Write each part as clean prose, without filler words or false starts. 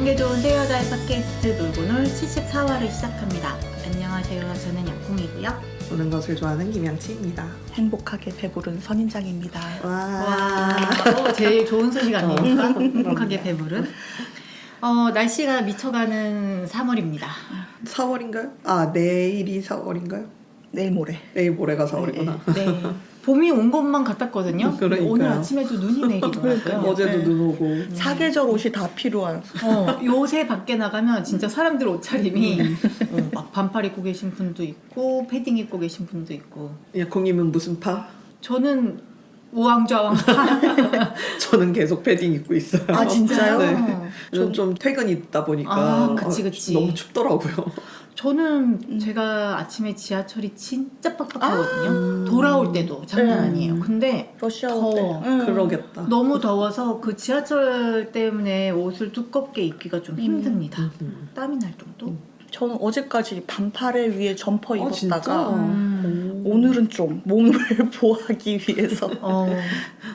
공개 좋은 새 여자의 팟캐스트 놀고놀 74화를 시작합니다. 안녕하세요. 저는 약콩이고요. 보는 것을 좋아하는 김양치입니다. 행복하게 배부른 선인장입니다. 와, 제일 좋은 소식 아닙니까? 행복하게 배부른. 날씨가 미쳐가는 3월입니다. 4월인가요? 아, 내일이 4월인가요? 내일 모레. 내일 모레가 4월이구나. 네. 봄이 온 것만 같았거든요. 그러니까요. 오늘 아침에도 눈이 내리더라고요. 어제도 네. 눈 오고. 사계절 옷이 다 필요한. 요새 밖에 나가면 진짜 사람들 옷차림이 막 반팔 입고 계신 분도 있고 패딩 입고 계신 분도 있고. 약콩님은 무슨 파? 저는 우왕좌왕 저는 계속 패딩 입고 있어요. 아, 진짜요? 네. 저는 좀 퇴근 있다 보니까 아, 그치. 너무 춥더라고요. 저는 제가 아침에 지하철이 진짜 빡빡하거든요. 돌아올 때도 장난 아니에요. 근데 러시아워 더워. 때. 그러겠다. 너무 더워서 그 지하철 때문에 옷을 두껍게 입기가 좀 힘듭니다. 땀이 날 정도? 저는 어제까지 반팔에 위에 점퍼 진짜? 입었다가 오늘은 좀 몸을 보호하기 위해서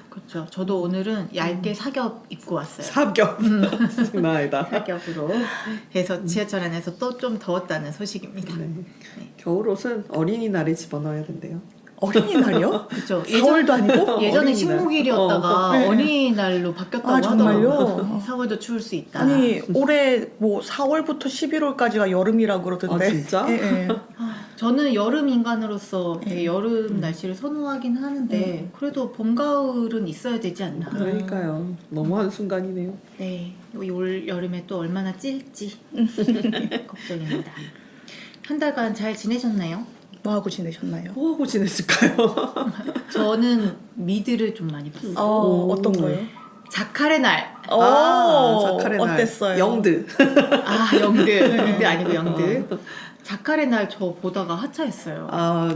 그렇죠. 저도 오늘은 얇게 사겹 입고 왔어요. 사겹. 장난 아니다. 사겹으로 해서 지하철 안에서 또 좀 더웠다는 소식입니다. 네. 겨울옷은 어린이날에 집어넣어야 된대요. 어린이날이요? 그렇죠. 4월도 아니고? 예전에 어린이날. 식목일이었다가 네. 어린이날로 바뀌었다고 아, 정말요? 하더라고요. 4월도 추울 수 있다. 아니 올해 뭐 4월부터 11월까지가 여름이라고 그러던데. 아, 진짜? 예, 예. 저는 여름 인간으로서 되게 여름 날씨를 선호하긴 하는데 그래도 봄, 가을은 있어야 되지 않나. 그러니까요. 너무 한순간이네요. 네, 올 여름에 또 얼마나 찔지 걱정입니다. 한 달간 잘 지내셨나요? 뭐 하고 지내셨나요? 뭐 하고 지냈을까요? 저는 미드를 좀 많이 봤어요. 어떤 거예요? 자칼의 날. 자칼의 날. 어땠어요? 영드. 영드 아니고 영드. 자칼의 날 저 보다가 하차했어요.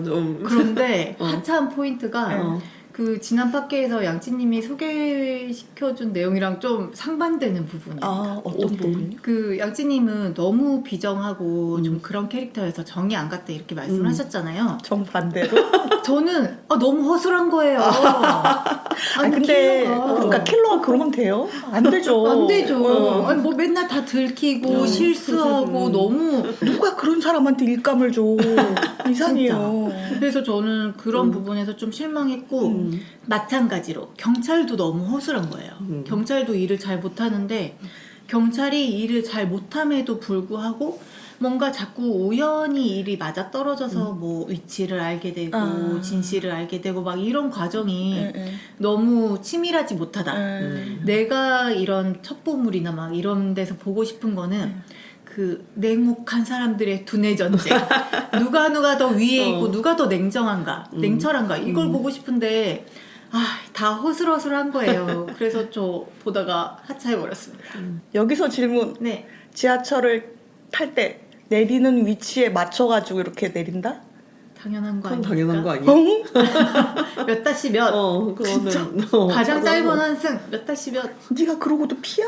좀. 그런데 하차한 포인트가 그 지난 팟캐에서 양찌님이 소개시켜준 내용이랑 좀 상반되는 부분이에요. 어떤 부분이요? 그 양찌님은 너무 비정하고 좀 그런 캐릭터여서 정이 안 갔다 이렇게 말씀을 하셨잖아요. 정반대로? 저는 너무 허술한 거예요. 아니 근데 킬러가. 그러니까 킬러가 그러면 돼요? 안 되죠. 안 되죠. 아니 뭐 맨날 다 들키고 실수하고 너무 누가 그런 사람한테 일감을 줘. 이상해요. 그래서 저는 그런 부분에서 좀 실망했고 마찬가지로 경찰도 너무 허술한 거예요. 경찰도 일을 잘 못하는데 경찰이 일을 잘 못함에도 불구하고 뭔가 자꾸 우연히 일이 맞아 떨어져서 뭐 위치를 알게 되고 진실을 알게 되고 막 이런 과정이 너무 치밀하지 못하다. 내가 이런 첩보물이나 막 이런 데서 보고 싶은 거는 그 냉혹한 사람들의 두뇌 전쟁. 누가 더 위에 있고 누가 더 냉정한가, 냉철한가 이걸 보고 싶은데 다 허술허술한 거예요. 그래서 저 보다가 하차해버렸습니다. 여기서 질문. 네. 지하철을 탈 때 내리는 위치에 맞춰가지고 이렇게 내린다? 당연한 거 그건 아닙니까? 당연한 거 아니에요? 몇 다시 몇? 그거는. 가장 짧은 환승 몇 다시 몇? 네가 그러고도 피야?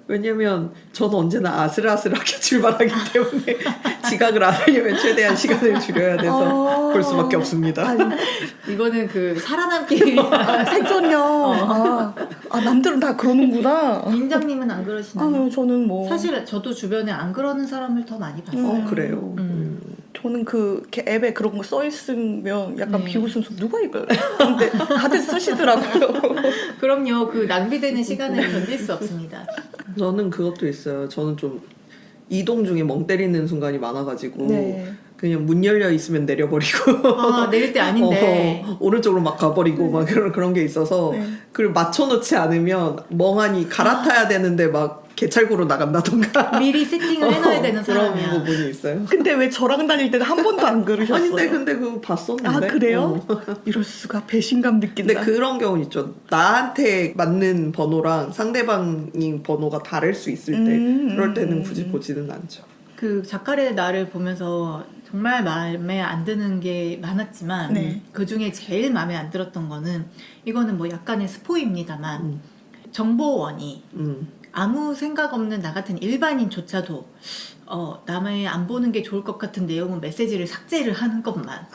왜냐면 저는 언제나 아슬아슬하게 출발하기 때문에 지각을 안 하려면 최대한 시간을 줄여야 돼서 볼 수밖에 없습니다. 이거는 그 살아남기 위한 생존력. 남들은 다 그러는구나. 민정님은 안 그러시나요? 저는 뭐 사실 저도 주변에 안 그러는 사람을 더 많이 봤어요. 그래요. 저는 그 이렇게 앱에 그런 거 써 있으면 약간 비웃음서 누가 이걸? 근데 다들 쓰시더라고요. 그럼요. 그 낭비되는 시간을 견딜 수 없습니다. 저는 그것도 있어요. 저는 좀 이동 중에 멍 때리는 순간이 많아가지고 그냥 문 열려 있으면 내려버리고 내릴 때 아닌데 오른쪽으로 막 가버리고 막 그런 게 있어서 그걸 맞춰놓지 않으면 멍하니 갈아타야 되는데 막 개찰구로 나간다던가 미리 세팅을 해놔야 되는 그런 사람이야. 부분이 있어요. 근데 왜 저랑 다닐 때는 한 번도 안 그러셨어요? 근데 그거 봤었는데. 그래요? 이럴 수가 배신감 느낀다. 근데 그런 경우는 있죠. 나한테 맞는 번호랑 상대방인 번호가 다를 수 있을 때 그럴 때는 굳이 보지는 않죠. 그 작가의 나를 보면서 정말 마음에 안 드는 게 많았지만 그 중에 제일 마음에 안 들었던 거는 이거는 뭐 약간의 스포입니다만 정보원이 아무 생각 없는 나 같은 일반인조차도 남의 안 보는 게 좋을 것 같은 내용은 메시지를 삭제를 하는 것만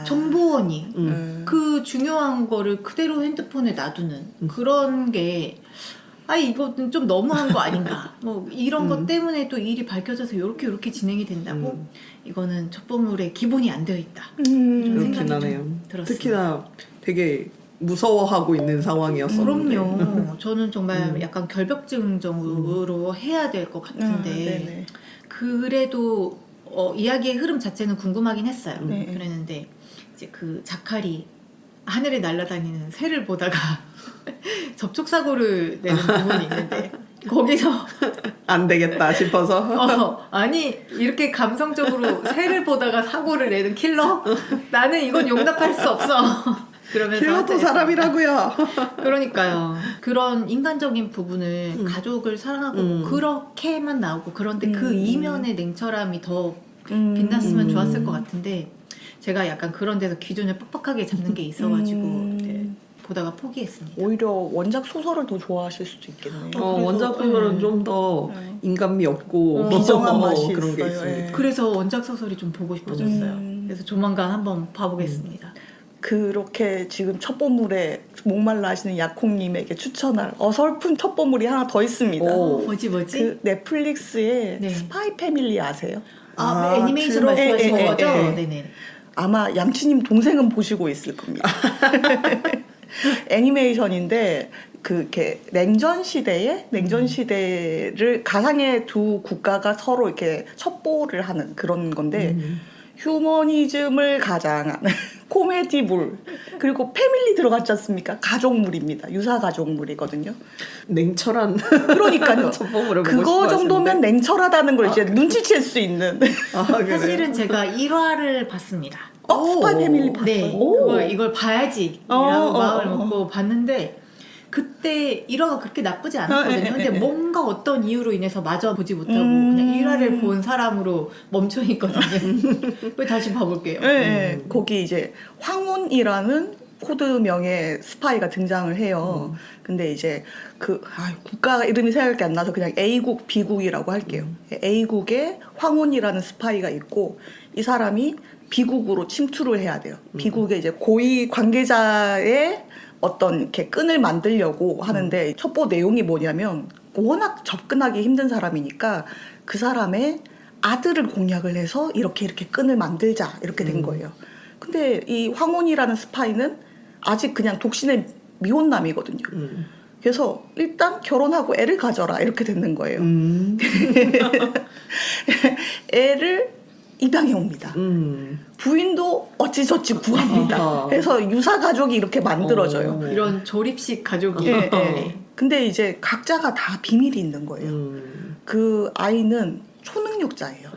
정보원이 그 중요한 거를 그대로 핸드폰에 놔두는 그런 게 이거는 좀 너무한 거 아닌가. 뭐 이런 것 때문에 또 일이 밝혀져서 이렇게 진행이 된다고. 이거는 첩보물에 기본이 안 되어 있다. 이런 그렇긴 생각이 하네요. 좀 들었어요. 특히나 되게 무서워하고 있는 상황이었었는데. 그럼요. 저는 정말 약간 결벽증정으로 해야 될 것 같은데 네네. 그래도 이야기의 흐름 자체는 궁금하긴 했어요. 네. 그랬는데 이제 그 자칼이 하늘에 날아다니는 새를 보다가 접촉 사고를 내는 부분이 있는데 거기서 안 되겠다 싶어서 아니 이렇게 감성적으로 새를 보다가 사고를 내는 킬러? 나는 이건 용납할 수 없어. 그러면서 킬러도 하차했습니다. 사람이라고요. 그러니까요. 그런 인간적인 부분을 가족을 사랑하고 그렇게만 나오고 그런데 그 이면의 냉철함이 더 빛났으면 좋았을 것 같은데 제가 약간 그런 데서 기준을 빡빡하게 잡는 게 있어가지고 네, 보다가 포기했습니다. 오히려 원작 소설을 더 좋아하실 수도 있겠네요. 그래서, 원작 소설은 좀 더 인간미 없고 비정한 맛이 그런 게 있어요. 있습니다. 예. 그래서 원작 소설이 좀 보고 싶어졌어요. 그래서 조만간 한번 봐보겠습니다. 그렇게 지금 첩보물에 목말라 하시는 약콩님에게 추천할 어설픈 첩보물이 하나 더 있습니다. 오. 뭐지? 그 넷플릭스의 네. 스파이 패밀리 아세요? 애니메이션 들어- 말씀하시는 예, 예, 거죠? 예. 네네. 아마 양치님 동생은 보시고 있을 겁니다. 애니메이션인데 그렇게 냉전 시대를 가상의 두 국가가 서로 이렇게 첩보를 하는 그런 건데 휴머니즘을 가장한 코미디물 그리고 패밀리 들어갔지 않습니까? 가족물입니다. 유사 가족물이거든요. 냉철한 그러니까요. 첩보물을 보고 그거 싶어 정도면 하시는데. 냉철하다는 걸 이제 눈치챌 수 있는. 그래요? 사실은 제가 1화를 봤습니다. 스파이 패밀리 봤어요. 네, 오. 이걸 봐야지라고 마음을 먹고 봤는데 그때 1화가 그렇게 나쁘지 않았거든요. 근데 뭔가 어떤 이유로 인해서 마저 보지 못하고 그냥 1화를 본 사람으로 멈춰 있거든요. 왜 다시 봐볼게요. 네, 거기 이제 황혼이라는 코드명의 스파이가 등장을 해요. 근데 이제 국가 이름이 생각이 안 나서 그냥 A국, B국이라고 할게요. A국에 황혼이라는 스파이가 있고 이 사람이 B국으로 침투를 해야 돼요. B국의 이제 고위 관계자의 어떤 이렇게 끈을 만들려고 하는데 첩보 내용이 뭐냐면 워낙 접근하기 힘든 사람이니까 그 사람의 아들을 공략을 해서 이렇게 끈을 만들자 이렇게 된 거예요. 근데 이 황혼이라는 스파이는 아직 그냥 독신의 미혼남이거든요. 그래서 일단 결혼하고 애를 가져라 이렇게 되는 거예요. 애를 입양해 옵니다. 부인도 어찌저찌 구합니다. 그래서 유사 가족이 이렇게 만들어져요. 이런 조립식 가족이. 예, 예. 근데 이제 각자가 다 비밀이 있는 거예요. 그 아이는 초능력자예요.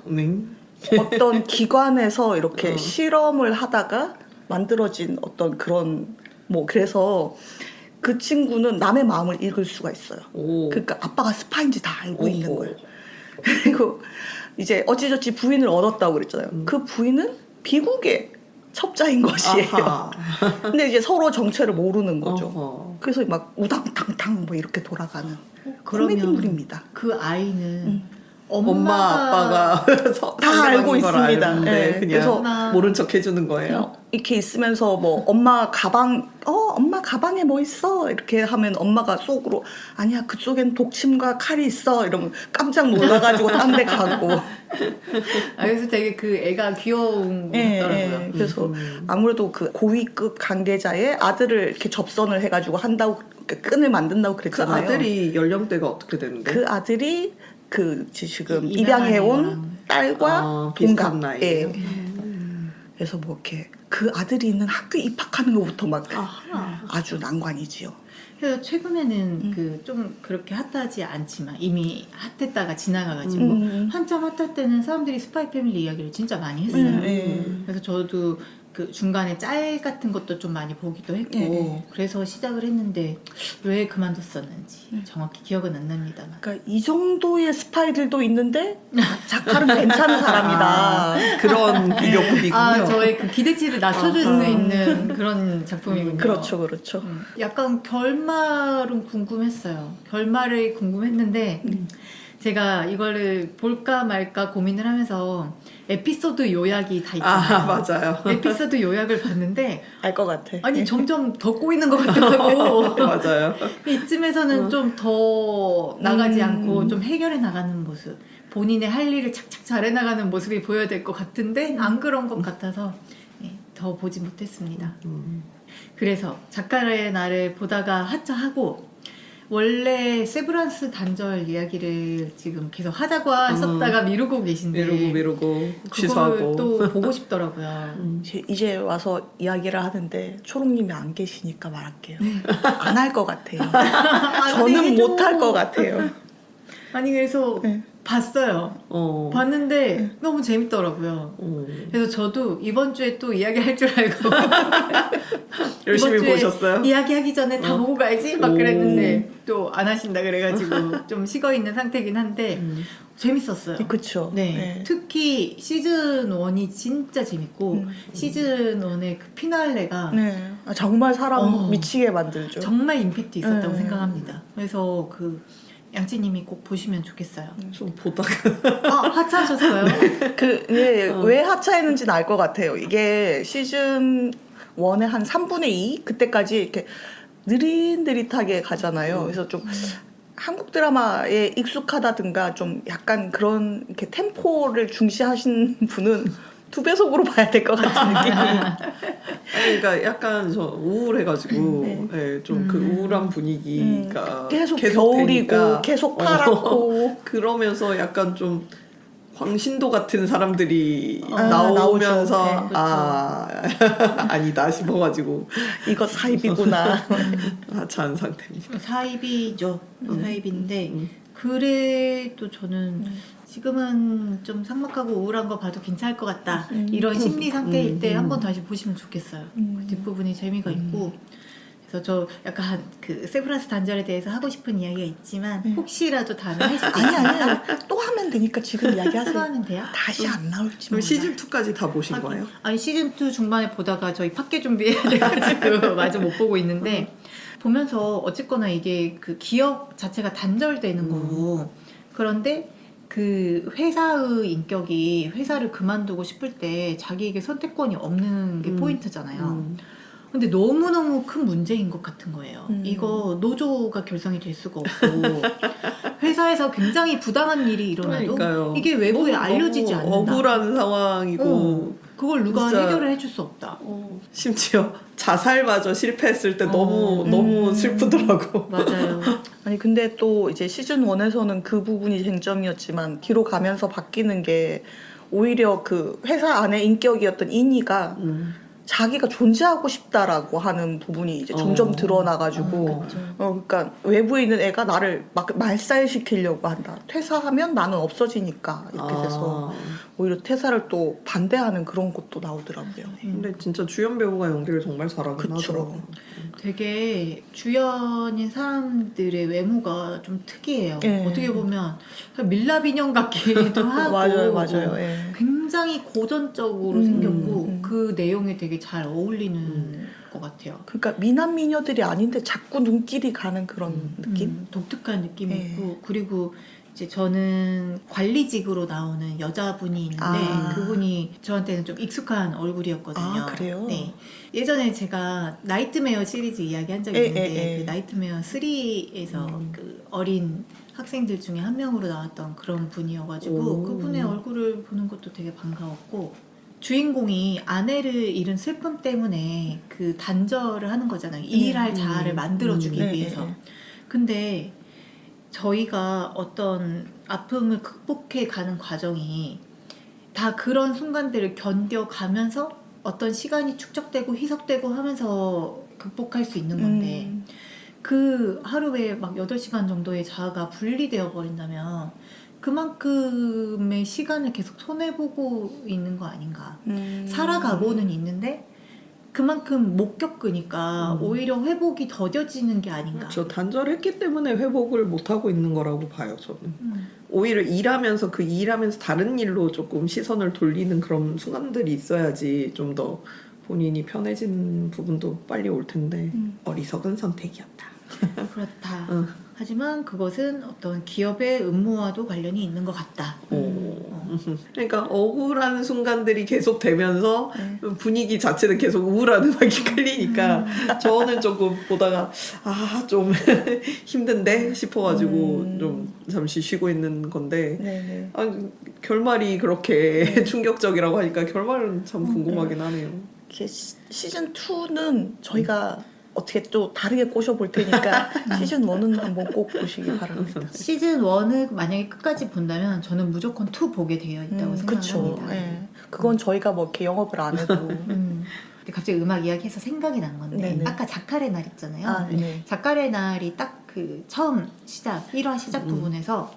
어떤 기관에서 이렇게 실험을 하다가 만들어진 어떤 그런 그래서 그 친구는 남의 마음을 읽을 수가 있어요. 그러니까 아빠가 스파인지 다 알고 있는 거예요. 그리고 이제 어찌저찌 부인을 얻었다고 그랬잖아요. 그 부인은 비국의 첩자인 것이에요. 근데 이제 서로 정체를 모르는 거죠. 그래서 막 우당탕탕 이렇게 돌아가는 코미디물입니다. 그 아이는 엄마 아빠가 다 알고 있습니다. 네, 네, 그냥 그래서 모른 척 해주는 거예요. 이렇게 있으면서 엄마 가방에 뭐 있어? 이렇게 하면 엄마가 속으로 아니야 그쪽엔 독침과 칼이 있어 이러면 깜짝 놀라가지고 딴 데 가고. 그래서 되게 그 애가 귀여운 것 같더라고요. 그래서 아무래도 그 고위급 관계자의 아들을 이렇게 접선을 해가지고 한다고 끈을 만든다고 그 그랬잖아요. 아들이 연령대가 어떻게 되는데? 그 아들이 지금 입양해온 딸과 비슷한 동갑. 나이예요. 그래서 이렇게 그 아들이 있는 학교에 입학하는 것부터 막 아주 난관이지요. 그래서 최근에는 좀 그렇게 핫하지 않지만 이미 핫했다가 지나가가지고 한참 핫할 때는 사람들이 스파이 패밀리 이야기를 진짜 많이 했어요. 그래서 저도 그 중간에 짤 같은 것도 좀 많이 보기도 했고 그래서 시작을 했는데 왜 그만뒀었는지 정확히 기억은 안 납니다만. 그러니까 이 정도의 스파이들도 있는데 자칼은 괜찮은 사람이다. 그런 비교급이군요. 저의 그 기대치를 낮춰줄 수 있는 그런 작품이군요. 그렇죠. 약간 결말은 궁금했어요. 결말이 궁금했는데 제가 이거를 볼까 말까 고민을 하면서 에피소드 요약이 다 아 있잖아요. 맞아요. 에피소드 요약을 봤는데 알 것 같아. 아니 점점 더 꼬이는 것 같더라고. 맞아요. 이쯤에서는 좀 더 나가지 음. 않고 좀 해결해 나가는 모습, 본인의 할 일을 착착 잘해 나가는 모습이 보여야 될 것 같은데 안 그런 것 같아서 더 보지 못했습니다. 그래서 작가의 날을 보다가 하차하고 원래 세브란스 단절 이야기를 지금 계속 하자고 하셨다가 미루고 계신데 미루고 그걸 취소하고. 또 보고 싶더라고요. 이제 와서 이야기를 하는데 초롱님이 안 계시니까 말할게요. 안 할 것 같아요. 저는 못 할 것 같아요. 아니 그래서 네. 봤어요. 봤는데 너무 재밌더라고요. 그래서 저도 이번 주에 또 이야기할 줄 알고 열심히 이번 주에 보셨어요? 이야기하기 전에 다 보고 가야지 막 그랬는데 또 안 하신다 그래가지고 좀 식어 있는 상태긴 한데 재밌었어요. 그쵸. 네. 특히 시즌 1이 진짜 재밌고 시즌 1의 그 피날레가 네. 아, 정말 사람 어. 미치게 만들죠. 정말 임팩트 있었다고 네. 생각합니다. 그래서 그 양찌님이 꼭 보시면 좋겠어요. 좀 보다가 하차하셨어요? 왜 하차했는지는 알 것 같아요. 이게 시즌 1의 한 3분의 2? 그때까지 이렇게 느릿느릿하게 가잖아요. 그래서 좀 한국 드라마에 익숙하다든가 좀 약간 그런 이렇게 템포를 중시하신 분은 2배속으로 봐야 될 것 같은 느낌이. 아니, 그러니까 약간 저 우울해가지고 네, 좀 그 우울한 분위기가 계속 되니까. 겨울이고 계속 파랗고 그러면서 약간 좀 광신도 같은 사람들이 나오죠. 나오면서 네, 그렇죠. 아니다 싶어가지고 이거 사입이구나. 하차한 상태입니다. 사입이죠. 사입인데 그래도 저는 지금은 좀 삭막하고 우울한 거 봐도 괜찮을 것 같다. 이런 심리 상태일 때 한 번 다시 보시면 좋겠어요. 그 뒷부분이 재미가 있고 그래서 저 약간 그 세브란스 단절에 대해서 하고 싶은 이야기가 있지만 혹시라도 다음에 할 수도 아니 또 하면 되니까 지금 또 이야기하세요. 하면 돼요? 다시 안 나올지 그럼 몰라. 시즌 2까지 다 보신 거예요? 아니 시즌2 중반에 보다가 저희 팟캐 준비해야 돼가지고 마저 못 보고 있는데 보면서 어쨌거나 이게 그 기업 자체가 단절되는 거고 그런데 그 회사의 인격이 회사를 그만두고 싶을 때 자기에게 선택권이 없는 게 포인트잖아요. 근데 너무너무 큰 문제인 것 같은 거예요. 이거 노조가 결성이 될 수가 없고 회사에서 굉장히 부당한 일이 일어나도 그러니까요. 이게 외부에 알려지지 너무 않는다. 억울한 상황이고 그걸 누가 진짜 해결을 해줄 수 없다. 심지어 자살마저 실패했을 때 너무 슬프더라고. 맞아요. 아니 근데 또 이제 시즌 1에서는 그 부분이 쟁점이었지만 뒤로 가면서 바뀌는 게 오히려 그 회사 안에 인격이었던 인이가 자기가 존재하고 싶다라고 하는 부분이 이제 점점 드러나가지고 그러니까 외부에 있는 애가 나를 막 말살시키려고 한다. 퇴사하면 나는 없어지니까 이렇게 돼서 오히려 퇴사를 또 반대하는 그런 것도 나오더라고요. 근데 진짜 주연 배우가 연기를 정말 잘하긴 그쵸. 하더라고. 되게 주연인 사람들의 외모가 좀 특이해요. 예. 어떻게 보면 밀랍 인형 같기도 하고 맞아요. 예. 굉장히 고전적으로 생겼고 그 내용에 되게 잘 어울리는 것 같아요. 그러니까 미남 미녀들이 아닌데 자꾸 눈길이 가는 그런 느낌? 독특한 느낌이 예. 있고 그리고 이제 저는 관리직으로 나오는 여자분이 있는데 아. 그분이 저한테는 좀 익숙한 얼굴이었거든요. 아, 그래요? 네. 예전에 제가 나이트메어 시리즈 이야기한 적이 있는데 그 나이트메어 3에서 그 어린 학생들 중에 한 명으로 나왔던 그런 분이어가지고 그분의 얼굴을 보는 것도 되게 반가웠고 주인공이 아내를 잃은 슬픔 때문에 그 단절을 하는 거잖아요. 일할 자아를 만들어주기 위해서. 근데 저희가 어떤 아픔을 극복해 가는 과정이 다 그런 순간들을 견뎌가면서 어떤 시간이 축적되고 희석되고 하면서 극복할 수 있는 건데 그 하루에 막 8시간 정도의 자아가 분리되어 버린다면 그만큼의 시간을 계속 손해보고 있는 거 아닌가. 살아가고는 있는데 그만큼 못 겪으니까 오히려 회복이 더뎌지는 게 아닌가. 저 단절했기 때문에 회복을 못 하고 있는 거라고 봐요. 저는 오히려 일하면서 다른 일로 조금 시선을 돌리는 그런 순간들이 있어야지 좀 더 본인이 편해진 부분도 빨리 올 텐데 어리석은 선택이었다. 그렇다. 하지만 그것은 어떤 기업의 음모와도 관련이 있는 것 같다. 그러니까 억울한 순간들이 계속 되면서 네. 분위기 자체는 계속 우울한 음악이 깔리니까 저는 조금 보다가 좀 힘든데 싶어가지고 좀 잠시 쉬고 있는 건데 네네. 결말이 그렇게 충격적이라고 하니까 결말은 참 궁금하긴 하네요. 시즌 2는 저희가 어떻게 또 다르게 꼬셔볼 테니까 시즌 1은 한번 꼭 보시기 바랍니다. 시즌 1을 만약에 끝까지 본다면 저는 무조건 2 보게 되어 있다고 그쵸. 생각합니다. 네. 그건 저희가 뭐 이렇게 영업을 안 해도. 근데 갑자기 음악 이야기해서 생각이 난 건데 네네. 아까 자카레 날 있잖아요. 네. 자카레 날이 딱 그 처음 시작 1화 시작 부분에서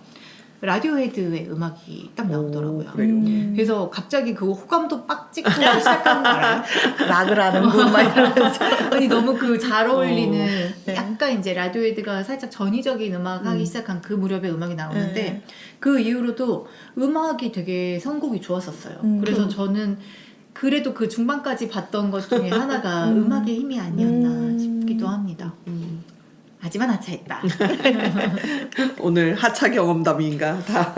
라디오헤드의 음악이 딱 나오더라고요. 그래요? 그래서 갑자기 그 호감도 빡 찍고 시작하는 거 알아요? 락을 하는군 막 이러면서. 아니 너무 그 잘 어울리는 네. 약간 이제 라디오헤드가 살짝 전위적인 음악 하기 시작한 그 무렵에 음악이 나오는데 네. 그 이후로도 음악이 되게 선곡이 좋았었어요. 그래서 저는 그래도 그 중반까지 봤던 것 중에 하나가 음악의 힘이 아니었나 싶기도 합니다. 하지만 하차했다. 오늘 하차 경험담인가 다.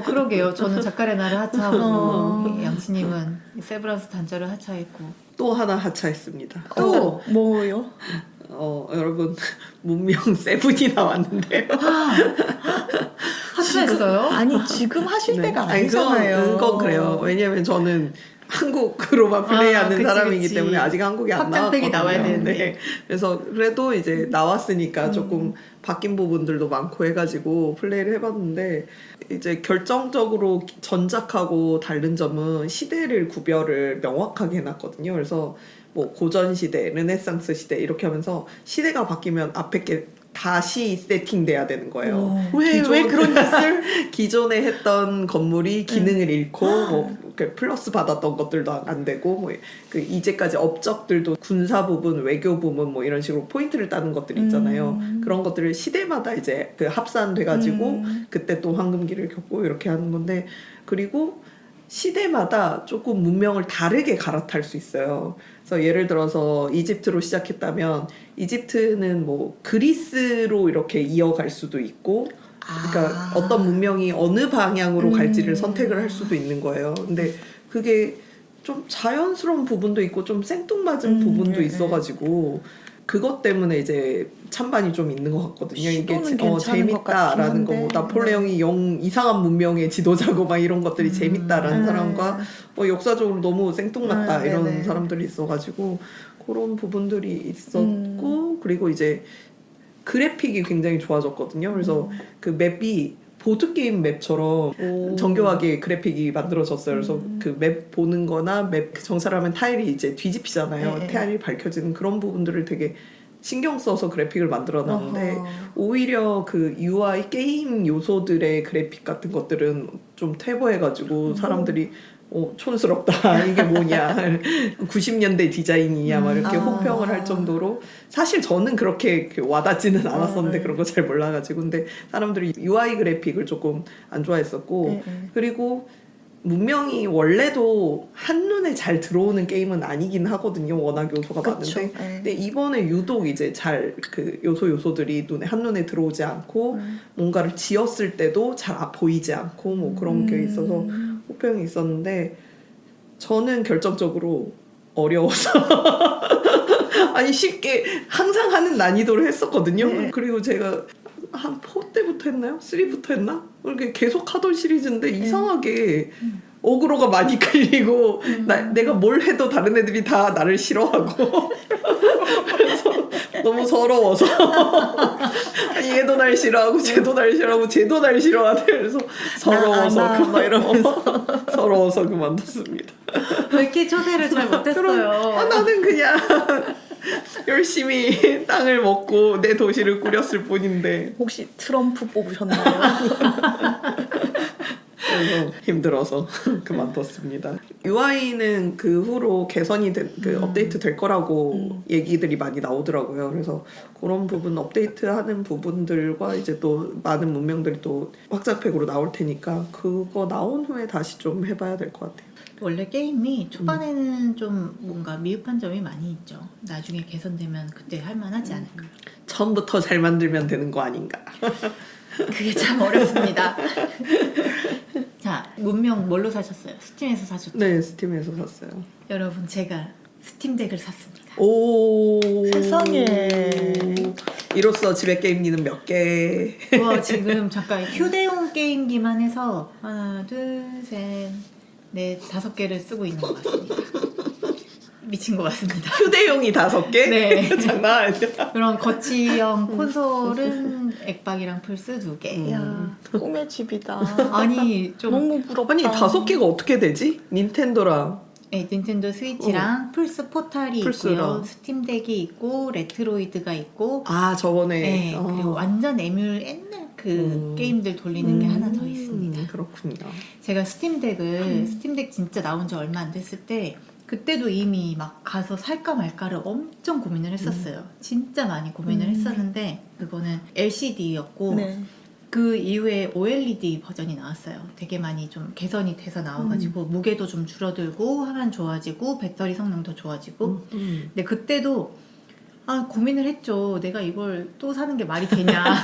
그러게요. 저는 자카레나를 하차하고 양치님은 세브란스 단절을 하차했고 또 하나 하차했습니다. 또 뭐요? 여러분 문명 세븐이 나왔는데요. 하차했어요? 아니 지금 하실 때가 아니, 아니잖아요. 그건 그래요. 왜냐면 저는 한국으로만 플레이하는 그치, 사람이기 그치. 때문에 아직 한국에 안 확장팩이 나왔거든요. 나와야 되는데. 네. 그래서 그래도 이제 나왔으니까 조금 바뀐 부분들도 많고 해가지고 플레이를 해봤는데 이제 결정적으로 전작하고 다른 점은 시대를 구별을 명확하게 해놨거든요. 그래서 뭐 고전 시대, 르네상스 시대 이렇게 하면서 시대가 바뀌면 앞에 게 다시 세팅돼야 되는 거예요. 왜 그런 짓을? 기존에 했던 건물이 기능을 잃고 뭐 플러스 받았던 것들도 안 되고 뭐 그 이제까지 업적들도 군사 부분, 외교 부분 뭐 이런 식으로 포인트를 따는 것들이 있잖아요. 그런 것들을 시대마다 이제 그 합산돼 가지고 그때 또 황금기를 겪고 이렇게 하는 건데 그리고 시대마다 조금 문명을 다르게 갈아탈 수 있어요. 그래서 예를 들어서 이집트로 시작했다면 이집트는 뭐 그리스로 이렇게 이어갈 수도 있고 그러니까 어떤 문명이 어느 방향으로 갈지를 선택을 할 수도 있는 거예요. 근데 그게 좀 자연스러운 부분도 있고 좀 생뚱맞은 부분도 있어가지고 그것 때문에 이제 찬반이 좀 있는 것 같거든요. 이게 재밌다라는 거, 뭐 나폴레옹이 이상한 문명의 지도자고 막 이런 것들이 재밌다라는 사람과 역사적으로 너무 생뚱맞다 이런 사람들이 있어가지고 그런 부분들이 있었고 그리고 이제 그래픽이 굉장히 좋아졌거든요. 그래서 그 맵이 보드게임 맵처럼 정교하게 그래픽이 만들어졌어요. 그래서 그 맵 보는 거나 맵 정찰하면 타일이 이제 뒤집히잖아요. 타일이 밝혀지는 그런 부분들을 되게 신경 써서 그래픽을 만들어 놨는데 오히려 그 UI 게임 요소들의 그래픽 같은 것들은 좀 퇴보해가지고 사람들이 촌스럽다 이게 뭐냐 90년대 디자인이냐 막 이렇게 호평을 할 정도로 사실 저는 그렇게 와닿지는 않았었는데 그런 거 잘 몰라가지고 근데 사람들이 UI 그래픽을 조금 안 좋아했었고 그리고 문명이 원래도 한눈에 잘 들어오는 게임은 아니긴 하거든요. 워낙 요소가 많은데 근데 이번에 유독 이제 잘 그 요소들이 한눈에 들어오지 않고 뭔가를 지었을 때도 잘 보이지 않고 뭐 그런 게 있어서 호평이 있었는데 저는 결정적으로 어려워서 아니 쉽게 항상 하는 난이도를 했었거든요. 그리고 제가 한 4 때부터 했나요? 3부터 했나? 이렇게 계속 하던 시리즈인데 이상하게 어그로가 많이 끌리고 내가 뭘 해도 다른 애들이 다 나를 싫어하고 그래서 너무 서러워서 얘도 날 싫어하고 쟤도 날 싫어하고 쟤도 날 싫어하네. 그래서 서러워서 서러워서 그만뒀습니다. 왜 이렇게 초대를 잘 못했어요? 나는 그냥 열심히 땅을 먹고 내 도시를 꾸렸을 뿐인데 혹시 트럼프 뽑으셨나요? 그래서 힘들어서 그만뒀습니다. UI는 그 후로 개선이 업데이트 될 거라고 얘기들이 많이 나오더라고요. 그래서 그런 부분 업데이트하는 부분들과 이제 또 많은 문명들이 또 확장팩으로 나올 테니까 그거 나온 후에 다시 좀 해봐야 될 것 같아요. 원래 게임이 초반에는 좀 뭔가 미흡한 점이 많이 있죠. 나중에 개선되면 그때 할만하지 않을까. 처음부터 잘 만들면 되는 거 아닌가. 그게 참 어렵습니다. 자, 문명 뭘로 사셨어요? 스팀에서 사셨죠? 네, 스팀에서 샀어요. 여러분, 제가 스팀덱을 샀습니다. 오. 세상에. 이로써 집에 게임기는 몇 개? 와, 지금 잠깐 휴대용 게임기만 해서 하나, 둘, 셋, 넷, 5개를 쓰고 있는 것 같습니다. 미친 것 같습니다. 휴대용이 5개? 네. 장난 아니야. 그런 거치형 콘솔은 액박이랑 플스 2개. 야, 꿈의 집이다. 아니, 좀 너무 부럽다. 아니 5개가 어떻게 되지? 닌텐도랑 네, 닌텐도 스위치랑 플스 포탈이 플스랑. 있고요. 스팀덱이 있고 레트로이드가 있고 아 저번에 네, 그리고 완전 에뮬 옛날 그 게임들 돌리는 게 하나 더 있습니다. 그렇군요. 제가 스팀덱 진짜 나온 지 얼마 안 됐을 때 그때도 이미 막 가서 살까 말까를 엄청 고민을 했었어요. 진짜 많이 고민을 했었는데 그거는 LCD였고 네. 그 이후에 OLED 버전이 나왔어요. 되게 많이 좀 개선이 돼서 나와가지고 무게도 좀 줄어들고 화면 좋아지고 배터리 성능도 좋아지고 근데 그때도 고민을 했죠. 내가 이걸 또 사는 게 말이 되냐.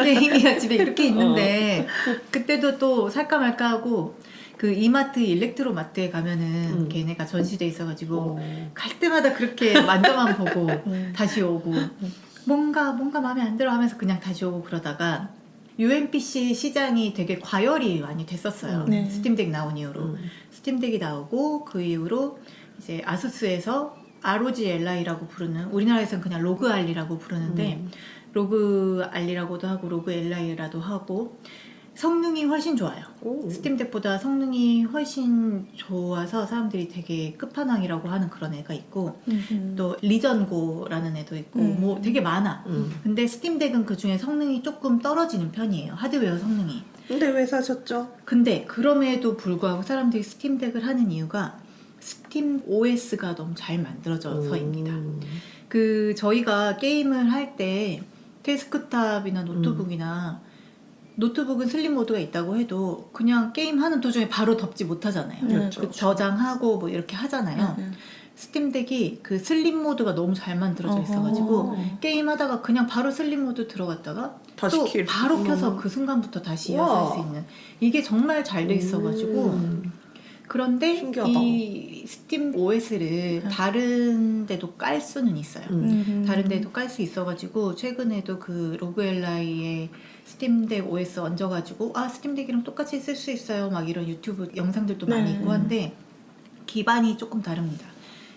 게임기가 집에 이렇게 있는데 그때도 또 살까 말까 하고 그 이마트 일렉트로마트에 가면은 걔네가 전시돼 있어가지고 갈 때마다 그렇게 만져만 보고 다시 오고 뭔가 마음에 안 들어 하면서 그냥 다시 오고 그러다가 UMPC 시장이 되게 과열이 많이 됐었어요. 네. 스팀덱 나온 이후로 스팀덱이 나오고 그 이후로 이제 아수스에서 ROG Li라고 부르는 우리나라에서는 그냥 로그 알리라고 부르는데 로그 알리라고도 하고 로그 Li라도 하고 성능이 훨씬 좋아요. 스팀덱보다 성능이 훨씬 좋아서 사람들이 되게 끝판왕이라고 하는 그런 애가 있고 또 리전고라는 애도 있고 뭐 되게 많아. 근데 스팀덱은 그 중에 성능이 조금 떨어지는 편이에요. 하드웨어 성능이. 근데 왜 사셨죠? 근데 그럼에도 불구하고 사람들이 스팀덱을 하는 이유가 스팀 OS가 너무 잘 만들어져서입니다. 그 저희가 게임을 할 때 데스크탑이나 노트북은 슬림 모드가 있다고 해도 그냥 게임하는 도중에 바로 덮지 못하잖아요. 그렇죠. 그 저장하고 뭐 이렇게 하잖아요. 스팀덱이 그 슬림 모드가 너무 잘 만들어져 있어가지고 게임하다가 그냥 바로 슬림 모드 들어갔다가 다시 또 킬. 바로 켜서 그 순간부터 다시 이어서 할 수 있는 이게 정말 잘 돼 있어가지고 그런데 신기하다. 이 스팀 OS를 다른 데도 깔 수는 있어요. 다른 데도 깔 수 있어가지고 최근에도 그 로그 엘라이의 스팀덱 OS 얹어가지고 스팀덱이랑 똑같이 쓸 수 있어요. 막 이런 유튜브 영상들도 많이 있고 한데 기반이 조금 다릅니다.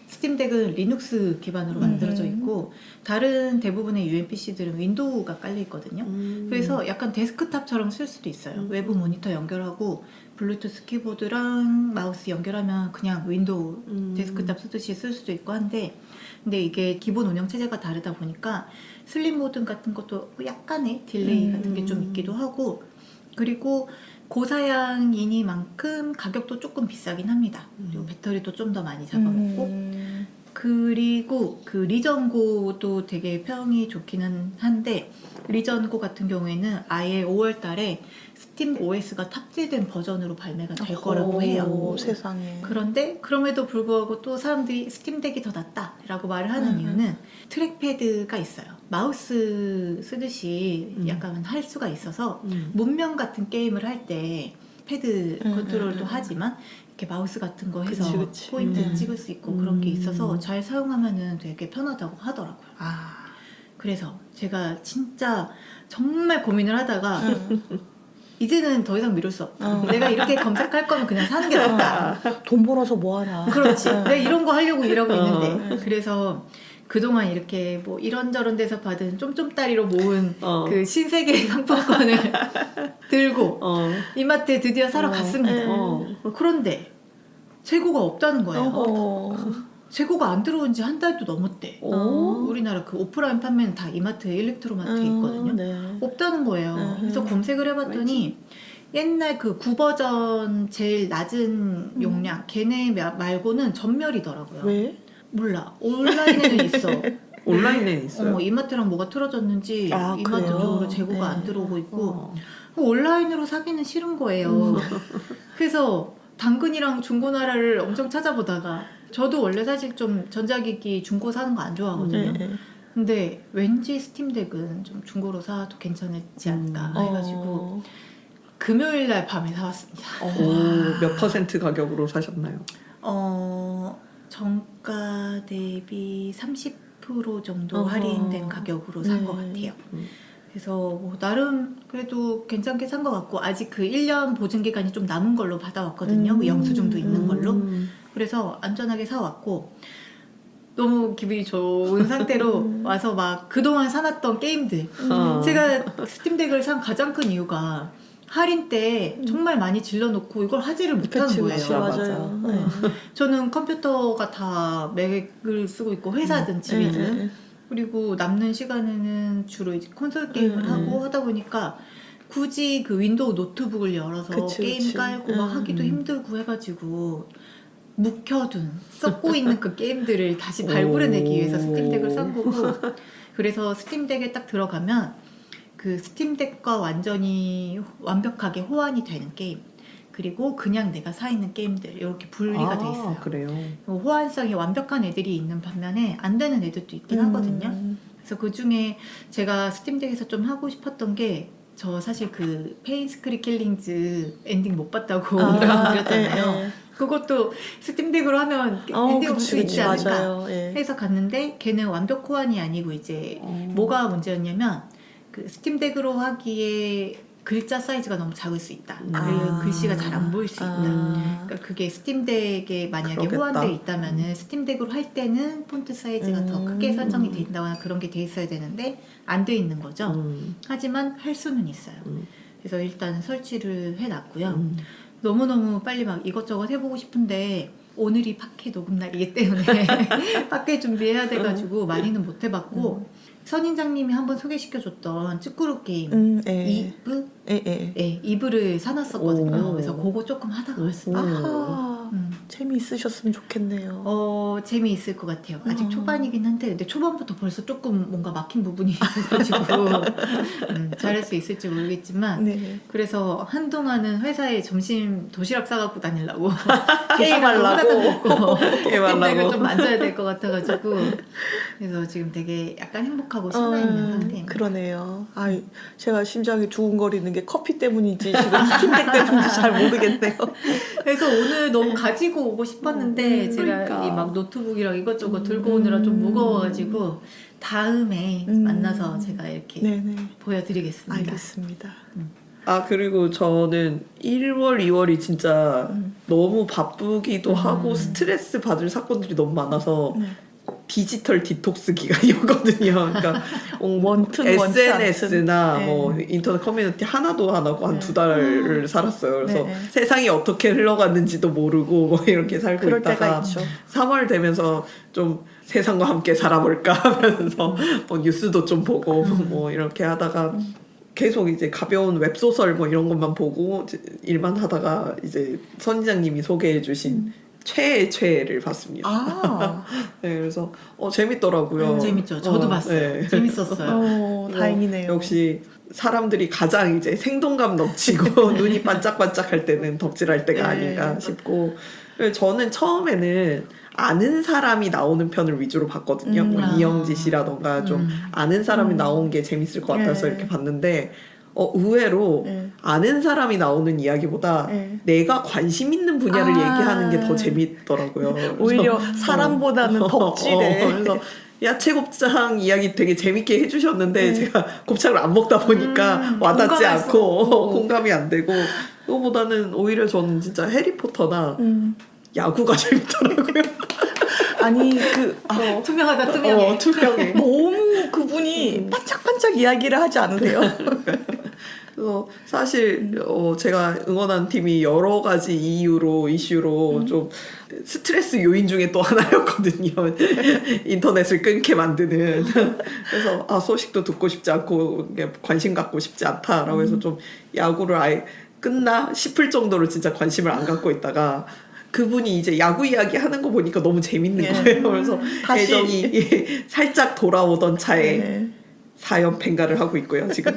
스팀덱은 리눅스 기반으로 만들어져 있고 다른 대부분의 UMPC들은 윈도우가 깔려 있거든요. 그래서 약간 데스크탑처럼 쓸 수도 있어요. 외부 모니터 연결하고 블루투스 키보드랑 마우스 연결하면 그냥 윈도우 데스크탑 쓰듯이 쓸 수도 있고 한데 근데 이게 기본 운영 체제가 다르다 보니까 슬림 모드 같은 것도 약간의 딜레이 같은 게 좀 있기도 하고 그리고 고사양이니만큼 가격도 조금 비싸긴 합니다. 그리고 배터리도 좀 더 많이 잡아먹고 그리고 그 리전고도 되게 평이 좋기는 한데 리전고 같은 경우에는 아예 5월 달에 스팀 OS가 탑재된 버전으로 발매가 될 거라고 해요. 세상에. 그런데 그럼에도 불구하고 또 사람들이 스팀덱이 더 낫다라고 말을 하는 이유는 트랙패드가 있어요. 마우스 쓰듯이 약간 할 수가 있어서 문명 같은 게임을 할 때 패드 컨트롤도 하지만 이렇게 마우스 같은 거 해서 그치. 포인트 찍을 수 있고 그런 게 있어서 잘 사용하면은 되게 편하다고 하더라고요. 그래서 제가 진짜 정말 고민을 하다가 이제는 더 이상 미룰 수 없다. 내가 이렇게 검색할 거면 그냥 사는 게 낫다. 돈 벌어서 뭐 하나. 그렇지. 내가 이런 거 하려고 일하고 있는데. 그래서 그동안 이렇게 뭐 이런저런 데서 받은 쫌쫌따리로 모은 그 신세계 상품권을 들고 이마트에 드디어 사러 갔습니다. 그런데 재고가 없다는 거예요. 재고가 안 들어온 지 한 달도 넘었대. 우리나라 그 오프라인 판매는 다 이마트, 일렉트로마트에 있거든요. 네. 없다는 거예요. 그래서 검색을 해봤더니 옛날 그 9버전 제일 낮은 용량 걔네 말고는 전멸이더라고요. 왜? 몰라. 온라인에는 있어. 온라인에 있어요. 이마트랑 뭐가 틀어졌는지 이마트 그래요? 쪽으로 재고가 안 들어오고 있고 온라인으로 사기는 싫은 거예요. 그래서 당근이랑 중고나라를 엄청 찾아보다가 저도 원래 사실 좀 전자기기 중고 사는 거 안 좋아하거든요. 근데 왠지 스팀덱은 좀 중고로 사도 괜찮을지 않을까 해가지고 금요일날 밤에 사왔습니다. 몇 퍼센트 가격으로 사셨나요? 정가 대비 30% 정도 할인된 가격으로 산 것 같아요. 그래서 뭐 나름 그래도 괜찮게 산 것 같고 아직 그 1년 보증 기간이 좀 남은 걸로 받아왔거든요. 그 영수증도 있는 걸로. 그래서 안전하게 사왔고 너무 기분이 좋은 상태로 와서 막 그동안 사놨던 게임들 제가 스팀덱을 산 가장 큰 이유가 할인 때 정말 많이 질러놓고 이걸 하지를 못하는 그치, 거예요. 그치, 맞아요. 네. 저는 컴퓨터가 다 맥을 쓰고 있고 회사든 집이든 그리고 남는 시간에는 주로 이제 콘솔 게임을 하고 하다 보니까 굳이 그 윈도우 노트북을 열어서 그치, 게임 그치. 깔고 막 하기도 힘들고 해가지고 묵혀둔 썩고 있는 그 게임들을 다시 발굴해내기 위해서 스팀덱을 산 거고 그래서 스팀덱에 딱 들어가면 그 스팀덱과 완전히 완벽하게 호환이 되는 게임 그리고 그냥 내가 사 있는 게임들 이렇게 분리가 돼 있어요. 그래요? 호환성이 완벽한 애들이 있는 반면에 안 되는 애들도 있긴 하거든요. 그래서 그 중에 제가 스팀덱에서 좀 하고 싶었던 게 저 사실 그 페인스크리 킬링즈 엔딩 못 봤다고 말씀드렸잖아요. 그것도 스팀덱으로 하면 엔딩 볼 수 있지 않을까 맞아요. 예. 해서 갔는데 걔는 완벽 호환이 아니고 이제 뭐가 문제였냐면 그 스팀덱으로 하기에 글자 사이즈가 너무 작을 수 있다. 그리고 글씨가 잘 안 보일 수 있다. 그러니까 그게 스팀덱에 만약에 그러겠다. 호환되어 있다면은 스팀덱으로 할 때는 폰트 사이즈가 더 크게 설정이 된다거나 그런 게 돼 있어야 되는데 안 돼 있는 거죠. 하지만 할 수는 있어요. 그래서 일단 설치를 해놨고요. 너무너무 빨리 막 이것저것 해보고 싶은데 오늘이 팟캐 녹음 날이기 때문에 팟캐 준비해야 돼가지고 많이는 못 해봤고 선인장님이 한번 소개시켜줬던 쭈꾸루 게임 이브? 네, 이브를 사놨었거든요. 그래서 그거 조금 하다가 왔습니다. 아하. 재미있으셨으면 좋겠네요. 재미있을 것 같아요. 아직 초반이긴 한데 근데 초반부터 벌써 조금 뭔가 막힌 부분이 있어가지고 잘할 수 있을지 모르겠지만 네. 그래서 한동안은 회사에 점심 도시락 싸갖고 다니려고 게임하려고. 스팀덱을 좀 만져야 될 것 같아가지고 그래서 지금 되게 약간 행복하고 신나있는 상태입니다. 그러네요. 제가 심장이 두근거리는 게 커피 때문인지 지금 스팀덱 때문인지 잘 모르겠네요. 그래서 오늘 너무 가지고 오고 싶었는데 제가 그러니까. 이 막 노트북이랑 이것저것 들고 오느라 좀 무거워가지고 다음에 만나서 제가 이렇게 네네. 보여드리겠습니다. 알겠습니다. 그리고 저는 1월, 2월이 진짜 너무 바쁘기도 하고 스트레스 받을 사건들이 너무 많아서 디지털 디톡스 기간이었거든요. 그러니까 SNS나 네. 뭐 인터넷 커뮤니티 하나도 안 하고 한 2달을 살았어요. 그래서 네. 세상이 어떻게 흘러갔는지도 모르고 뭐 이렇게 살고 그럴 때가 있다가 있죠. 3월 되면서 좀 세상과 함께 살아볼까 하면서 뭐 뉴스도 좀 보고 뭐 이렇게 하다가 계속 이제 가벼운 웹소설 뭐 이런 것만 보고 일만 하다가 이제 선지장님이 소개해주신 최애의 최애를 봤습니다. 네, 그래서 재밌더라고요. 재밌죠. 저도 봤어요. 네. 재밌었어요. 다행이네요. 역시 사람들이 가장 이제 생동감 넘치고 눈이 반짝반짝할 때는 덕질할 때가 아닌가 싶고 저는 처음에는 아는 사람이 나오는 편을 위주로 봤거든요. 뭐 이영지 씨라던가 좀 아는 사람이 나온 게 재밌을 것 같아서 이렇게 봤는데 의외로 아는 사람이 나오는 이야기보다 내가 관심 있는 분야를 얘기하는 게 더 재밌더라고요. 오히려 그래서, 사람보다는 덕질에. 그래서 야채곱창 이야기 되게 재밌게 해주셨는데 제가 곱창을 안 먹다 보니까 와닿지 않고 공감이 안 되고 그거보다는 오히려 저는 진짜 해리포터나 야구가 재밌더라고요. 아니 투명하다 투명해. 투명해. 너무 그분이 반짝반짝 이야기를 하지 않으세요? 그래서 사실 제가 응원한 팀이 여러 가지 이슈로 좀 스트레스 요인 중에 또 하나였거든요. 인터넷을 끊게 만드는. 그래서 소식도 듣고 싶지 않고 관심 갖고 싶지 않다라고 해서 좀 야구를 아예 끝나 싶을 정도로 진짜 관심을 안 갖고 있다가 그분이 이제 야구 이야기 하는 거 보니까 너무 재밌는 거예요. 그래서 다시. 애정이 살짝 돌아오던 차에 사연 팽가를 하고 있고요, 지금.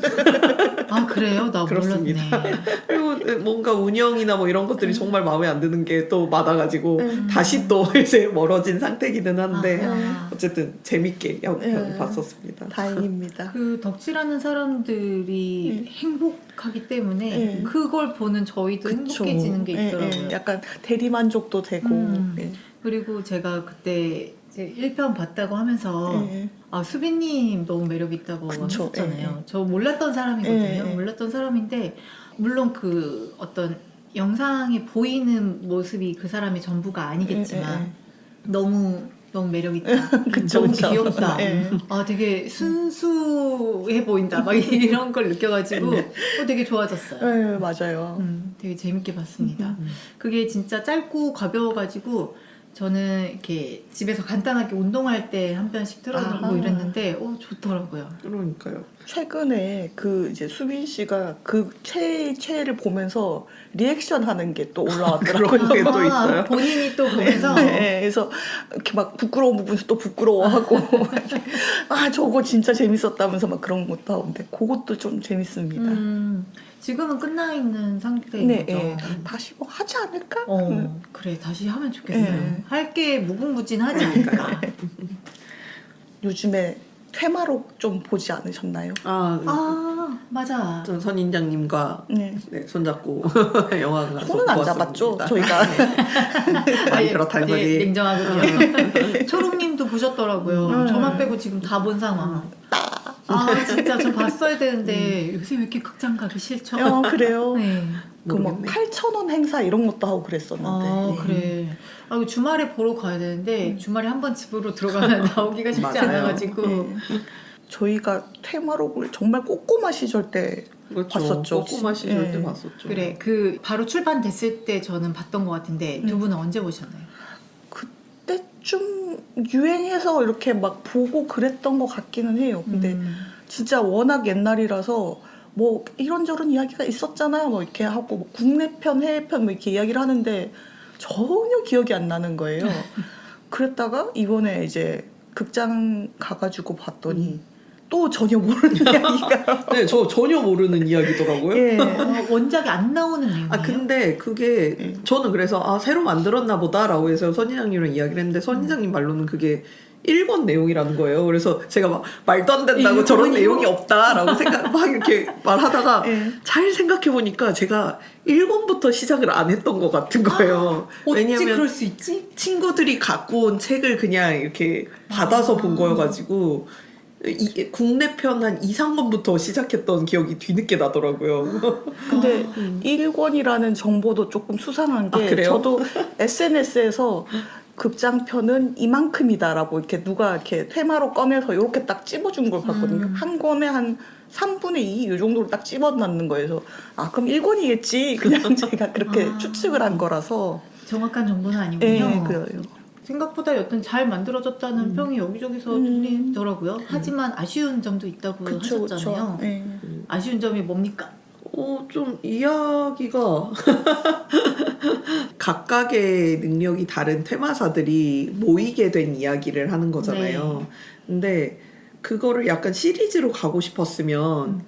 아 그래요? 나 그렇습니다. 몰랐네. 그리고 뭔가 운영이나 뭐 이런 것들이 정말 마음에 안 드는 게 또 많아가지고 다시 또 이제 멀어진 상태기는 한데 아하. 어쨌든 재밌게 봤었습니다. 다행입니다. 그 덕질하는 사람들이 행복하기 때문에 그걸 보는 저희도 그쵸. 행복해지는 게 있더라고요. 약간 대리만족도 되고. 예. 그리고 제가 그때 이제 1편 봤다고 하면서 예. 아 수빈님 너무 매력 있다고 그쵸. 하셨잖아요. 저 몰랐던 사람이거든요. 예. 몰랐던 사람인데 물론 그 어떤 영상에 보이는 모습이 그 사람의 전부가 아니겠지만 너무 매력 있다. 그쵸, 너무 그쵸. 귀엽다. 예. 아 되게 순수해 보인다. 막 이런 걸 느껴가지고 되게 좋아졌어요. 예, 맞아요. 되게 재밌게 봤습니다. 그게 진짜 짧고 가벼워가지고 저는 이렇게 집에서 간단하게 운동할 때 한 편씩 틀어놓고 아하. 이랬는데 좋더라고요. 그러니까요. 최근에 그 이제 수빈 씨가 그 최애를 보면서 리액션 하는 게 또 올라왔더라고요. 그런 게 또 있어요. 본인이 또 보면서 네, 그래서 이렇게 막 부끄러운 부분에서 또 부끄러워하고 아 저거 진짜 재밌었다면서 막 그런 것도 하는데 그것도 좀 재밌습니다. 지금은 끝나 있는 상태인 네, 거죠. 예. 다시 뭐 하지 않을까? 그래 다시 하면 좋겠어요. 네. 할 게 무궁무진하지 않을까. 요즘에 테마록 좀 보지 않으셨나요? 아 맞아. 전 선인장님과 네. 네, 손잡고 영화가 손은 안 잡았죠 저희가. 아니 그렇다는 되게 거지. 냉정하군요. 초롱님도 보셨더라고요. 저만 빼고 지금 다 본 상황. 아 진짜 저 봤어야 되는데 요새 왜 이렇게 극장 가기 싫죠? 그래요. 네. 그 막 8,000원 행사 이런 것도 하고 그랬었는데. 아 그래. 이거 주말에 보러 가야 되는데 주말에 한 번 집으로 들어가면 나오기가 쉽지 맞아요. 않아가지고. 네. 저희가 테마록을 정말 꼬꼬마 시절 때 그렇죠. 봤었죠. 꼬꼬마 시절 때 네. 봤었죠. 그래 그 바로 출판됐을 때 저는 봤던 것 같은데 두 분은 언제 보셨나요? 그때쯤 유행해서 이렇게 막 보고 그랬던 것 같기는 해요. 근데 진짜 워낙 옛날이라서 뭐 이런저런 이야기가 있었잖아 뭐 이렇게 하고 뭐 국내편 해외편 뭐 이렇게 이야기를 하는데 전혀 기억이 안 나는 거예요. 그랬다가 이번에 이제 극장 가가지고 봤더니 또 전혀 모르는 이야기가. 네, 저 전혀 모르는 이야기더라고요. 예. 원작이 안 나오는 내용이에요? 근데 그게 저는 그래서 새로 만들었나 보다라고 해서 선인장님이랑 이야기를 했는데 선인장님 말로는 그게 1권 내용이라는 거예요. 그래서 제가 막 말도 안 된다고 저런 내용이 없다라고 막 이렇게 말하다가 잘 생각해보니까 제가 1권부터 시작을 안 했던 것 같은 거예요. 어찌 그럴 수 있지? 친구들이 갖고 온 책을 그냥 이렇게 받아서 본 거여가지고 국내편 한 2, 3권부터 시작했던 기억이 뒤늦게 나더라고요. 근데 1권이라는 정보도 조금 수상한 게 그래요? 저도 SNS에서 극장편은 이만큼이다라고 이렇게 누가 이렇게 테마로 꺼내서 이렇게 딱 찝어준 걸 봤거든요. 한 권에 한 3분의 2 이 정도로 딱 찝어놨는 거예요. 그래서 그럼 1권이겠지. 그냥 제가 그렇게 추측을 한 거라서. 정확한 정보는 아니군요. 네, 그래요. 생각보다 여튼 잘 만들어졌다는 평이 여기저기서 들리더라고요. 하지만 아쉬운 점도 있다고 하셨잖아요. 네. 아쉬운 점이 뭡니까? 좀 이야기가 각각의 능력이 다른 테마사들이 모이게 된 이야기를 하는 거잖아요. 근데 그거를 약간 시리즈로 가고 싶었으면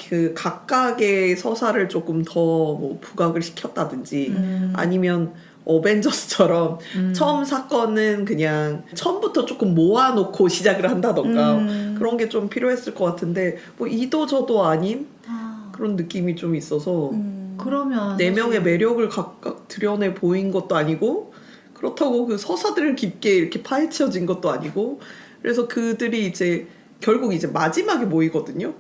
그 각각의 서사를 조금 더 뭐 부각을 시켰다든지 아니면 어벤져스처럼 처음 사건은 그냥 처음부터 조금 모아놓고 시작을 한다던가 그런 게 좀 필요했을 것 같은데 뭐 이도저도 아닌 그런 느낌이 좀 있어서 그러면 네 명의 매력을 각각 드러내 보인 것도 아니고 그렇다고 그 서사들을 깊게 이렇게 파헤쳐진 것도 아니고 그래서 그들이 이제 결국 이제 마지막에 모이거든요.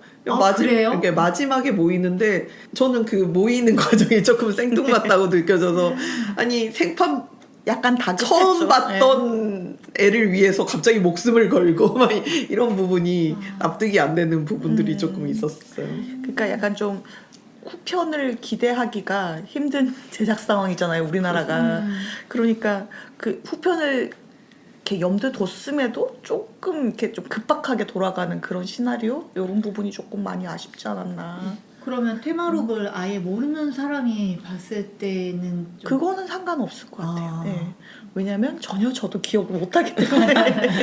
그래요? 이렇게 마지막에 모이는데 저는 그 모이는 과정이 조금 생뚱맞다고 느껴져서 아니 생판 약간 다급했죠. 처음 봤던 애를 위해서 갑자기 목숨을 걸고 막 이런 부분이 납득이 안 되는 부분들이 조금 있었어요. 그러니까 약간 좀 후편을 기대하기가 힘든 제작 상황이잖아요, 우리나라가. 그러니까 그 후편을 이렇게 염두에 뒀음에도 조금 이렇게 좀 급박하게 돌아가는 그런 시나리오? 이런 부분이 조금 많이 아쉽지 않았나. 그러면 테마록을 아예 모르는 사람이 봤을 때는 좀 그거는 상관없을 것 같아요. 네. 왜냐면 전혀 저도 기억을 못하기 때문에.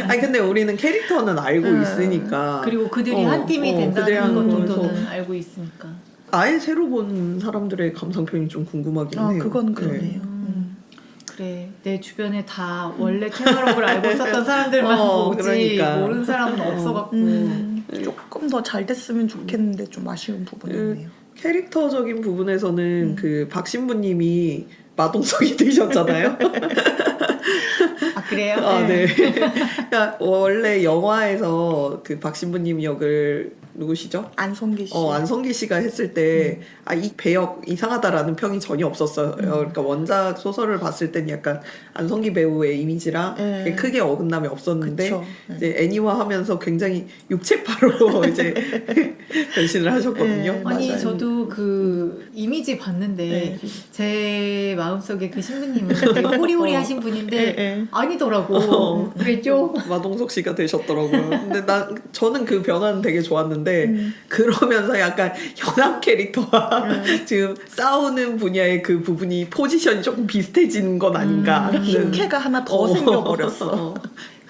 아니 근데 우리는 캐릭터는 알고 있으니까 그리고 그들이 한 팀이 된다는 것 정도는 알고 있으니까 아예 새로 본 사람들의 감상평이 좀 궁금하긴 해요. 그건 그러네요. 그래, 내 주변에 다 원래 테마록을 알고 있었던 사람들만 보지 그러니까. 모르는 사람은 없어갖고 조금 더 잘 됐으면 좋겠는데 좀 아쉬운 부분이네요. 캐릭터적인 부분에서는 그 박신부님이 마동석이 되셨잖아요. 아 그래요? 네. 그러니까 원래 영화에서 그 박신부님 역을 누구시죠? 안성기 씨. 안성기 씨가 했을 때, 이 배역 이상하다라는 평이 전혀 없었어요. 그러니까 원작 소설을 봤을 땐 약간 안성기 배우의 이미지랑 네. 크게 어긋남이 없었는데, 그쵸. 이제 애니화 하면서 굉장히 육체파로 이제 변신을 하셨거든요. 네, 아니 맞아요. 저도 그 이미지 봤는데 제 마음속에 그 신부님은 되게 호리호리하신 분인데 네. 아니더라고. 왜죠? 마동석 씨가 되셨더라고요. 근데 저는 그 변화는 되게 좋았는데, 그러면서 약간 현악 캐릭터와 지금 싸우는 분야의 그 부분이 포지션이 조금 비슷해진 건 아닌가. 힘캐가 하나 더 생겨버렸어.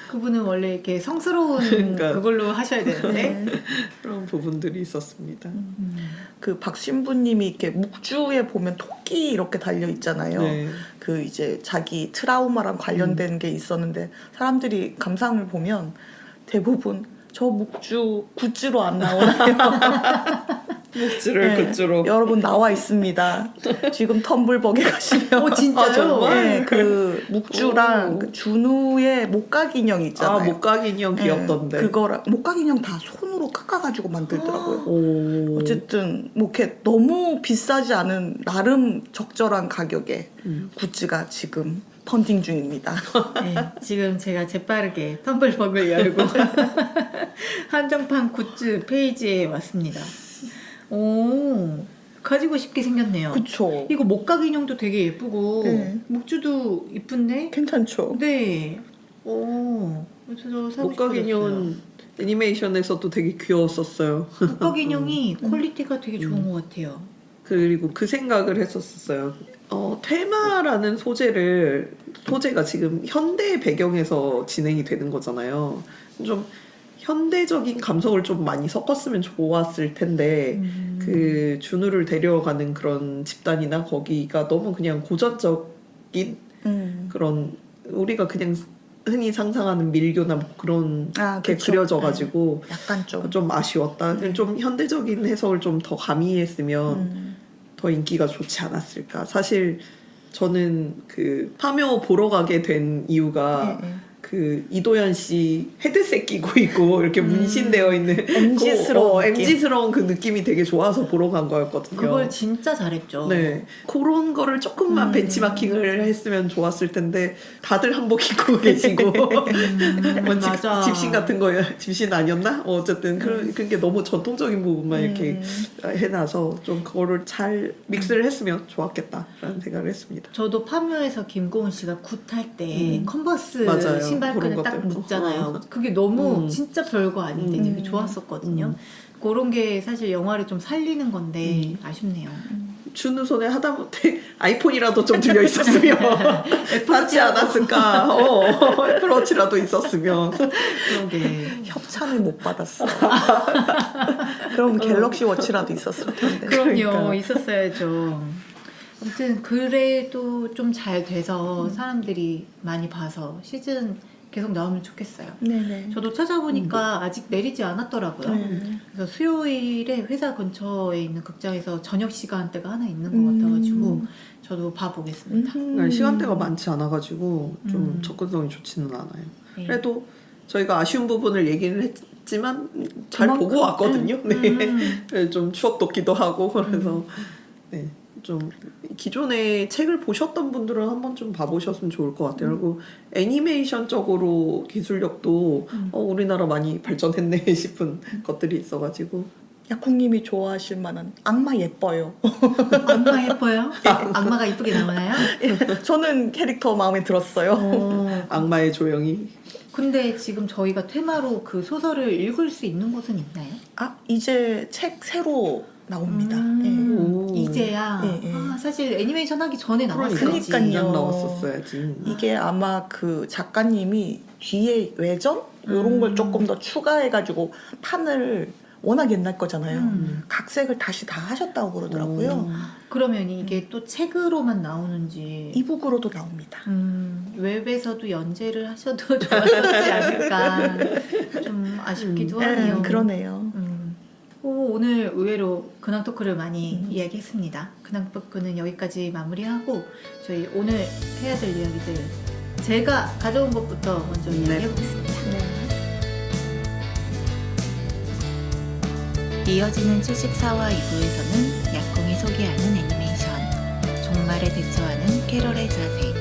그분은 원래 이렇게 성스러운 그러니까. 그걸로 하셔야 되는데 그런 부분들이 있었습니다. 그 박신부님이 이렇게 묵주에 보면 토끼 이렇게 달려 있잖아요. 네. 그 이제 자기 트라우마랑 관련된 게 있었는데 사람들이 감상을 보면 대부분 저 묵주 굿즈로 안 나오나요? 묵지를 굿즈로. 여러분 나와 있습니다. 지금 텀블벅에 가시면 진짜요? 정말? 네, 그 묵주랑 오. 그 준우의 목각 인형 있잖아요. 목각 인형 귀엽던데. 그거랑 목각 인형 다 손으로 깎아가지고 만들더라고요. 오. 어쨌든 뭐 이렇게 너무 비싸지 않은 나름 적절한 가격에 굿즈가 지금 펀딩 중입니다. 네, 지금 제가 재빠르게 텀블벅을 열고 한정판 굿즈 페이지에 왔습니다. 오, 가지고 싶게 생겼네요. 그쵸? 이거 목각 인형도 되게 예쁘고 네. 목주도 이쁜데? 괜찮죠? 네. 오, 저도 사고 목각 싶어졌어요. 인형은 애니메이션에서도 되게 귀여웠었어요. 목각 인형이 퀄리티가 되게 좋은 것 같아요. 그리고 그 생각을 했었어요. 테마라는 소재가 지금 현대 배경에서 진행이 되는 거잖아요. 좀 현대적인 감성을 좀 많이 섞었으면 좋았을 텐데 그 준우를 데려가는 그런 집단이나 거기가 너무 그냥 고전적인 그런 우리가 그냥 흔히 상상하는 밀교나 뭐 그런 게 그쵸. 그려져가지고 약간 좀 아쉬웠다. 좀 현대적인 해석을 좀 더 가미했으면 더 인기가 좋지 않았을까. 사실 저는 그 파묘 보러 가게 된 이유가 그 이도현 씨 헤드셋 끼고 있고 이렇게 문신되어 있는 MZ스러운 MZ스러운 그 느낌이 되게 좋아서 보러 간 거였거든요. 그걸 진짜 잘했죠. 네, 그런 거를 조금만 벤치마킹을 했으면 좋았을 텐데 다들 한복 입고 계시고 뭐 맞아. 집신 같은 거 집신 아니었나? 어쨌든 그런 게 너무 전통적인 부분만 이렇게 해놔서 좀 그거를 잘 믹스를 했으면 좋았겠다라는 생각을 했습니다. 저도 파묘에서 김고은 씨가 굿할 때 컨버스 맞아요. 신발끈을 그런 딱 것들. 묶잖아요. 그게 너무 진짜 별거 아닌데 되게 좋았었거든요. 그런 게 사실 영화를 좀 살리는 건데 아쉽네요. 준우 손에 하다못해 아이폰이라도 좀 들려 있었으면 받지 않았을까. 애플워치라도 있었으면. 그러게. 협찬을 못 받았어. 그럼 갤럭시 워치라도 있었을 텐데. 그럼요. 그러니까. 있었어야죠. 아무튼 그래도 좀 잘 돼서 사람들이 많이 봐서 시즌 계속 나오면 좋겠어요. 네네. 저도 찾아보니까 아직 내리지 않았더라고요. 그래서 수요일에 회사 근처에 있는 극장에서 저녁 시간대가 하나 있는 것 같아가지고 저도 봐보겠습니다. 그러니까 시간대가 많지 않아가지고 좀 접근성이 좋지는 않아요. 네. 그래도 저희가 아쉬운 부분을 얘기를 했지만 잘 그만큼, 보고 왔거든요. 네. 좀 추억 돋기도 하고 그래서 네. 좀 기존에 책을 보셨던 분들은 한번 좀 봐보셨으면 좋을 것 같아요. 그리고 애니메이션적으로 기술력도 우리나라 많이 발전했네 싶은 것들이 있어가지고 약국님이 좋아하실 만한 악마 예뻐요. 악마 예뻐요? 악마가 이쁘게 나오나요? 저는 캐릭터 마음에 들었어요. 악마의 조영이 근데 지금 저희가 테마로 그 소설을 읽을 수 있는 곳은 있나요? 이제 책 새로 나옵니다. 오. 이제야. 예. 사실 애니메이션 하기 전에 나왔어요. 그러니까요. 그냥 나왔었어야지. 이게 아마 그 작가님이 뒤에 외전 이런 걸 조금 더 추가해가지고 판을 워낙 옛날 거잖아요. 음. 각색을 다시 다 하셨다고 그러더라고요. 그러면 이게 또 책으로만 나오는지 이북으로도 나옵니다. 웹에서도 연재를 하셔도 좋았지 않을까 좀 아쉽기도 하네요. 그러네요. 오늘 의외로 근황 토크를 많이 이야기했습니다. 근황 토크는 여기까지 마무리하고 저희 오늘 해야 될 이야기들 제가 가져온 것부터 먼저 이야기해보겠습니다. 이어지는 74화 2부에서는 약공이 소개하는 애니메이션 종말에 대처하는 캐럴의 자세